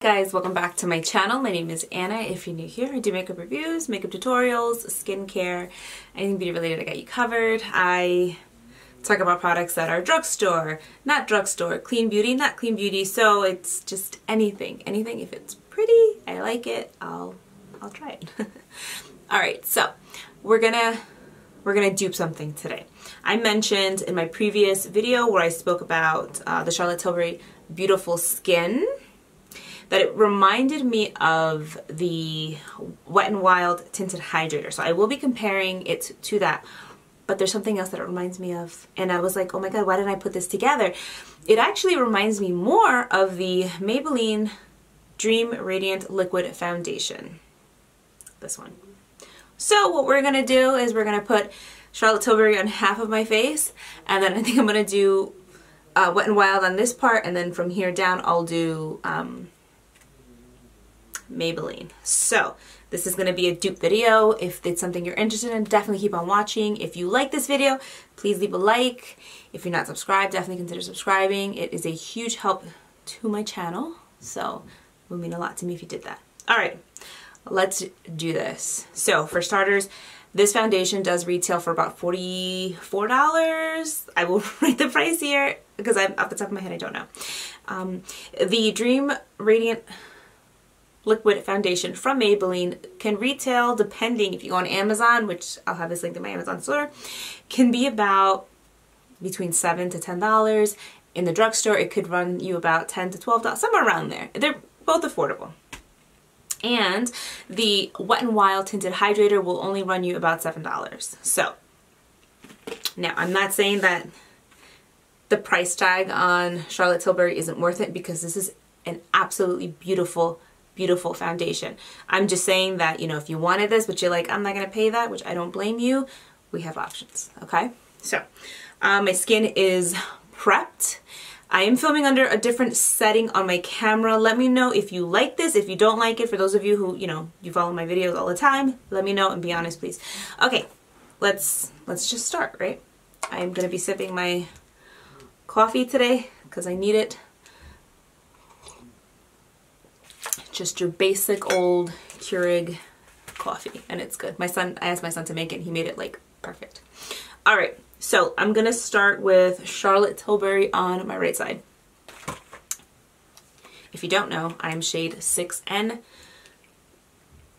Guys, welcome back to my channel. My name is Anna. If you're new here, I do makeup reviews, makeup tutorials, skincare, anything beauty related I got you covered. I talk about products that are drugstore, not drugstore, clean beauty, not clean beauty, so it's just anything. Anything, if it's pretty, I like it, I'll try it. Alright, so we're gonna dupe something today. I mentioned in my previous video where I spoke about the Charlotte Tilbury Beautiful Skin that it reminded me of the Wet n Wild Tinted Hydrator. So I will be comparing it to that. But there's something else that it reminds me of. And I was like, oh my god, why didn't I put this together? It actually reminds me more of the Maybelline Dream Radiant Liquid Foundation. This one. So what we're going to do is we're going to put Charlotte Tilbury on half of my face. And then I think I'm going to do Wet n Wild on this part. And then from here down I'll do Maybelline. So this is going to be a dupe video. If it's something you're interested in, definitely keep on watching. If you like this video, please leave a like. If you're not subscribed, definitely consider subscribing. It is a huge help to my channel, so it would mean a lot to me if you did that. Alright, let's do this. So for starters, this foundation does retail for about $44. I will write the price here because I'm off the top of my head, I don't know. The Dream Radiant Liquid Foundation from Maybelline can retail, depending if you go on Amazon, which I'll have this linked in my Amazon store, can be about between $7 to $10. In the drugstore, it could run you about $10 to $12, somewhere around there. They're both affordable. And the Wet n Wild Tinted Hydrator will only run you about $7. So, now I'm not saying that the price tag on Charlotte Tilbury isn't worth it, because this is an absolutely beautiful foundation. I'm just saying that, you know, if you wanted this but you're like, I'm not gonna pay that, which I don't blame you, we have options, okay? So my skin is prepped. I am filming under a different setting on my camera. Let me know if you like this. If you don't like it, for those of you who, you know, you follow my videos all the time, let me know and be honest, please. Okay, let's just start, right? I'm gonna be sipping my coffee today because I need it. Just your basic old Keurig coffee, and it's good. I asked my son to make it, and he made it like perfect. All right, so I'm gonna start with Charlotte Tilbury on my right side. If you don't know, I'm shade 6N,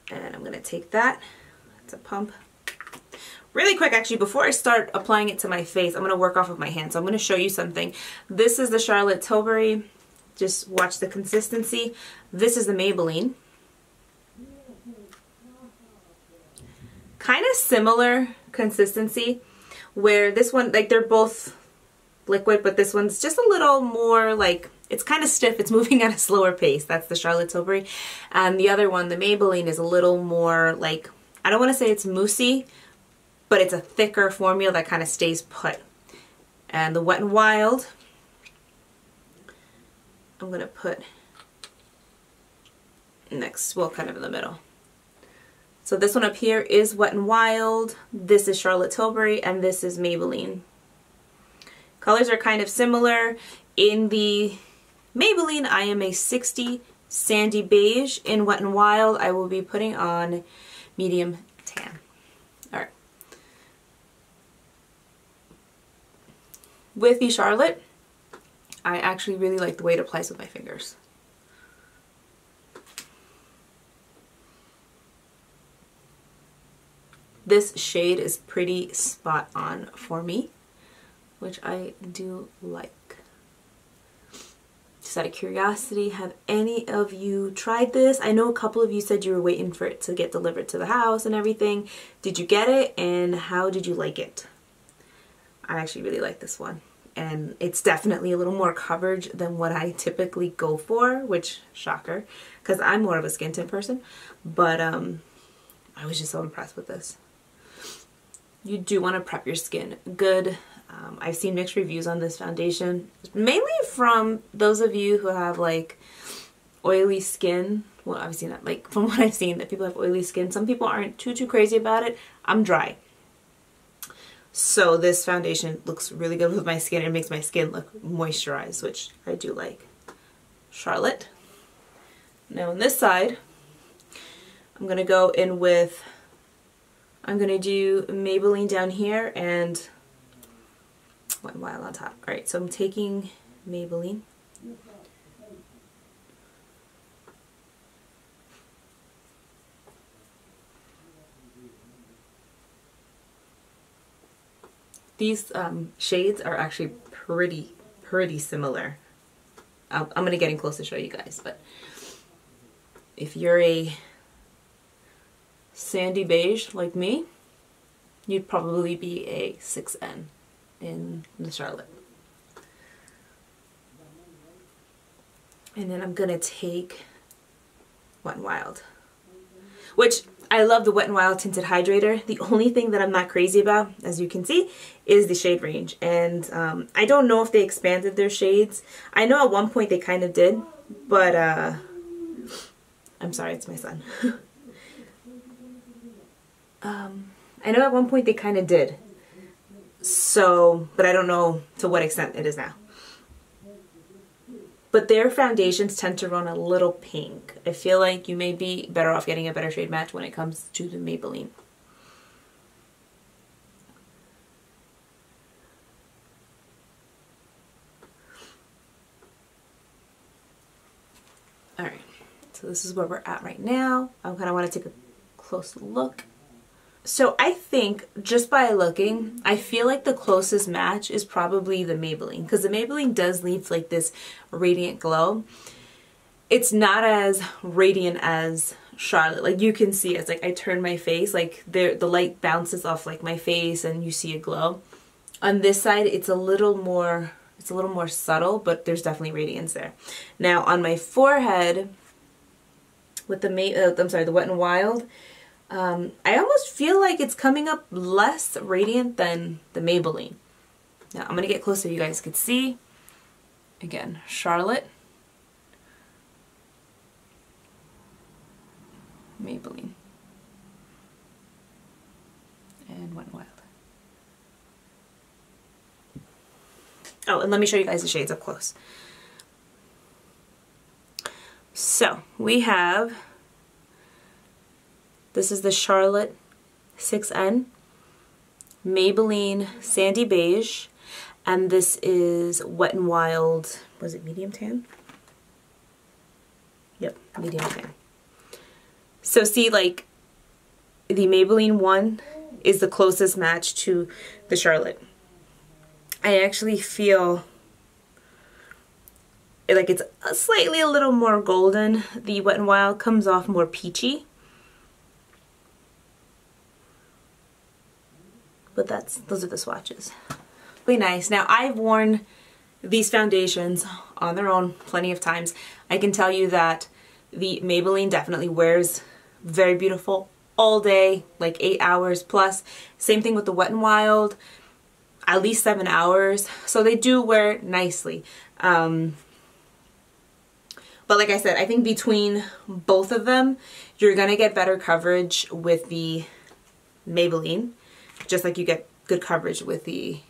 and I'm gonna take that. It's a pump. Really quick, actually, before I start applying it to my face, I'm gonna work off of my hand. So I'm gonna show you something. This is the Charlotte Tilbury. Just watch the consistency. This is the Maybelline. Kind of similar consistency, where this one, like, they're both liquid, but this one's just a little more like, it's kind of stiff, it's moving at a slower pace. That's the Charlotte Tilbury. And the other one, the Maybelline, is a little more like, I don't want to say it's moussey, but it's a thicker formula that kind of stays put. And the Wet n Wild, I'm going to put next, well, kind of in the middle. So this one up here is Wet n Wild, this is Charlotte Tilbury, and this is Maybelline. Colors are kind of similar. In the Maybelline, I am a 60 Sandy Beige. In Wet n Wild, I will be putting on medium tan. Alright. With the Charlotte, I actually really like the way it applies with my fingers. This shade is pretty spot on for me, which I do like. Just out of curiosity, have any of you tried this? I know a couple of you said you were waiting for it to get delivered to the house and everything. Did you get it, and how did you like it? I actually really like this one. And it's definitely a little more coverage than what I typically go for, which, shocker, because I'm more of a skin tint person. But I was just so impressed with this. You do want to prep your skin good. I've seen mixed reviews on this foundation, mainly from those of you who have like oily skin. Well, obviously not, like, from what I've seen, that people have oily skin. Some people aren't too crazy about it. I'm dry. So this foundation looks really good with my skin. It makes my skin look moisturized, which I do like. Charlotte. Now on this side, I'm going to go in with, I'm going to do Maybelline down here and Wet n Wild on top. Alright, so I'm taking Maybelline. These shades are actually pretty similar. I'm going to get in close to show you guys, but if you're a sandy beige like me, you'd probably be a 6N in the Charlotte. And then I'm going to take Wet n Wild, which I love the Wet n Wild Tinted Hydrator. The only thing that I'm not crazy about, as you can see, is the shade range. And I don't know if they expanded their shades. I know at one point they kind of did, but I'm sorry, it's my son. I know at one point they kind of did. So, but I don't know to what extent it is now. But their foundations tend to run a little pink. I feel like you may be better off getting a better shade match when it comes to the Maybelline. Alright, so this is where we're at right now. I kind of want to take a close look. So I think, just by looking, I feel like the closest match is probably the Maybelline, because the Maybelline does leave like this radiant glow. It's not as radiant as Charlotte. Like you can see, it's like I turn my face, like the light bounces off like my face and you see a glow. On this side, it's a little more subtle, but there's definitely radiance there. Now on my forehead, with the the Wet n Wild, I almost feel like it's coming up less radiant than the Maybelline. Now I'm going to get closer so you guys can see. Again, Charlotte, Maybelline, and Wet n Wild. Oh, and let me show you guys the shades up close. So we have, this is the Charlotte 6N, Maybelline Sandy Beige, and this is Wet n Wild, was it medium tan? Yep, medium tan. So see, like, the Maybelline one is the closest match to the Charlotte. I actually feel like it's slightly a little more golden. The Wet n Wild comes off more peachy. But those are the swatches. Really nice. Now I've worn these foundations on their own plenty of times. I can tell you that the Maybelline definitely wears very beautiful all day, like 8 hours plus. Same thing with the Wet n Wild, at least 7 hours. So they do wear nicely. But like I said, I think between both of them, you're gonna get better coverage with the Maybelline, just like you get good coverage with the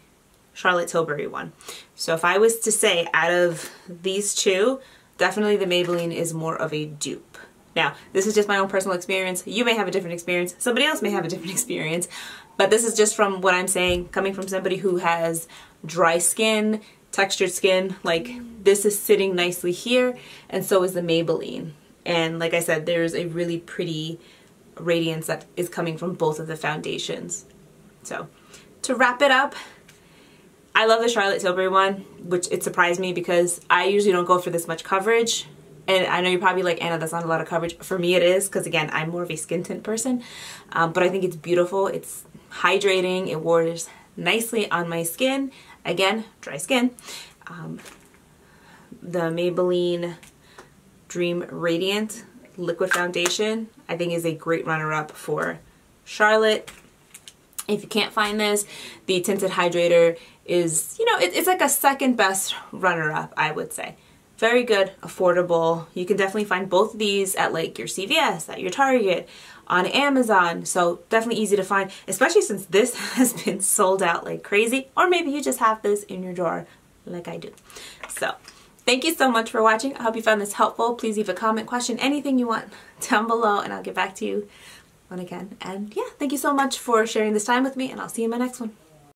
Charlotte Tilbury one. So if I was to say out of these two, definitely the Maybelline is more of a dupe. Now, this is just my own personal experience. You may have a different experience. Somebody else may have a different experience. But this is just from what I'm saying, coming from somebody who has dry skin, textured skin. Like, this is sitting nicely here, and so is the Maybelline. And like I said, there's a really pretty radiance that is coming from both of the foundations. So, to wrap it up, I love the Charlotte Tilbury one, which it surprised me because I usually don't go for this much coverage. And I know you're probably like, Anna, that's not a lot of coverage. For me it is, because again, I'm more of a skin tint person. But I think it's beautiful. It's hydrating. It wears nicely on my skin. Again, dry skin. The Maybelline Dream Radiant Liquid Foundation, I think is a great runner-up for Charlotte. If you can't find this, the Tinted Hydrator is, you know, it's like a second best runner-up, I would say. Very good, affordable. You can definitely find both of these at like your CVS, at your Target, on Amazon. So definitely easy to find, especially since this has been sold out like crazy. Or maybe you just have this in your drawer like I do. So Thank you so much for watching. I hope you found this helpful. Please leave a comment, question, anything you want down below, and I'll get back to you when I can. And yeah, thank you so much for sharing this time with me, and I'll see you in my next one.